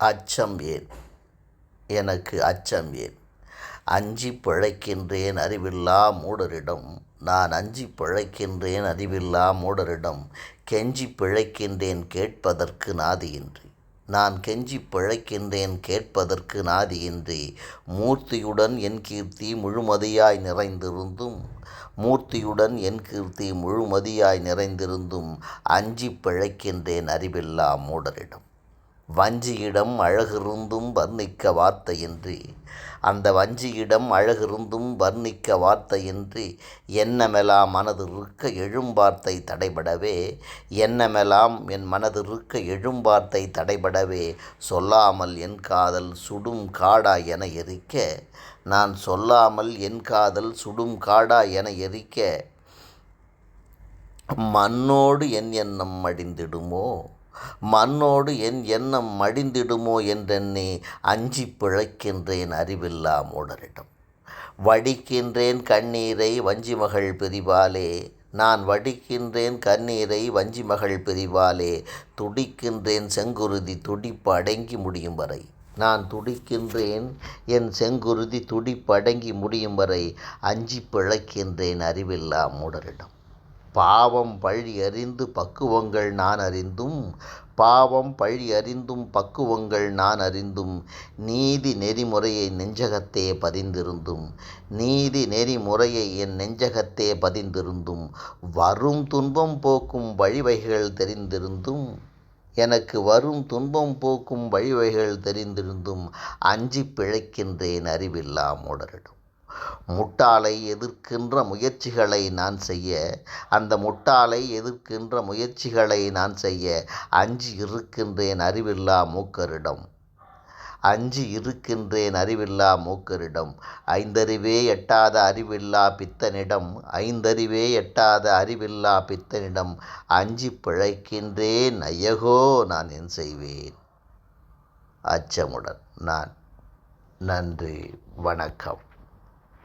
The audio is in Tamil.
அச்சம் ஏன்? எனக்கு அச்சம் ஏன்? அஞ்சிப் பிழைக்கின்றேன் அறிவில்லா மூடரிடம். நான் அஞ்சிப் பிழைக்கின்றேன் அறிவில்லா மூடரிடம். கெஞ்சிப் பிழைக்கின்றேன் கேட்பதற்கு நாதியின்றி. நான் கெஞ்சிப் பிழைக்கின்றேன் கேட்பதற்கு நாதியின்றி. மூர்த்தியுடன் என் கீர்த்தி முழுமதியாய் நிறைந்திருந்தும் மூர்த்தியுடன் என் கீர்த்தி முழுமதியாய் நிறைந்திருந்தும் அஞ்சிப் பிழைக்கின்றேன் அறிவில்லா மூடரிடம். வஞ்சியிடம் அழகிருந்தும் வர்ணிக்க வார்த்தையின்றி. அந்த வஞ்சியிடம் அழகிருந்தும் வர்ணிக்க வார்த்தையின்றி. எண்ணமெலாம் மனதிருக்க எழும்வார்த்தை தடைபடவே. எண்ணமெலாம் என் மனதிருக்க எழும்வார்த்தை தடைபடவே. சொல்லாமல் என் காதல் சுடும் காடா என எரிக்க. நான் சொல்லாமல் என் காதல் சுடும் காடா என எரிக்க. மண்ணோடு என் எண்ணம் மடிந்திடுமோ மண்ணோடு என் எண்ணம் மடிந்திடுமோ என்றெண்ணி அஞ்சிப் பிழைக்கின்றேன் அறிவில்லா மூடரிடம். வடிக்கின்றேன் கண்ணீரை வஞ்சிமகள் பிரிவாலே. நான் வடிக்கின்றேன் கண்ணீரை வஞ்சிமகள் பிரிவாலே. துடிக்கின்றேன் செங்குருதி துடிப்பு அடங்கி முடியும் வரை. நான் துடிக்கின்றேன் என் செங்குருதி துடிப்பு அடங்கி முடியும் வரை. அஞ்சிப் பிழைக்கின்றேன் அறிவில்லா மூடரிடம். பாவம் பழி அறிந்து பக்குவங்கள் நான் அறிந்தும் பாவம் பழி அறிந்தும் பக்குவங்கள் நான் அறிந்தும் நீதி நெறிமுறையை நெஞ்சகத்தே பதிந்திருந்தும் நீதி நெறிமுறையை என் நெஞ்சகத்தே பதிந்திருந்தும் வரும் துன்பம் போக்கும் வழிவகைகள் தெரிந்திருந்தும் எனக்கு வரும் துன்பம் போக்கும் வழிவகைகள் தெரிந்திருந்தும் அஞ்சிப் பிழைக்கின்றேன் அறிவில்லா மூடரிடம். முட்டாளை எதிர்க்கின்ற முயற்சிகளை நான் செய்ய அந்த முட்டாளை எதிர்க்கின்ற முயற்சிகளை நான் செய்ய அஞ்சி இருக்கின்றேன் அறிவில்லா மூக்கரிடம். அஞ்சி இருக்கின்றேன் அறிவில்லா மூக்கரிடம். ஐந்தறிவே எட்டாத அறிவில்லா பித்தனிடம். ஐந்தறிவே எட்டாத அறிவில்லா பித்தனிடம் அஞ்சிப் பிழைக்கின்றேன் ஐயகோ நான் என் செய்வேன்? அச்சமுடன் நான். நன்றி, வணக்கம்.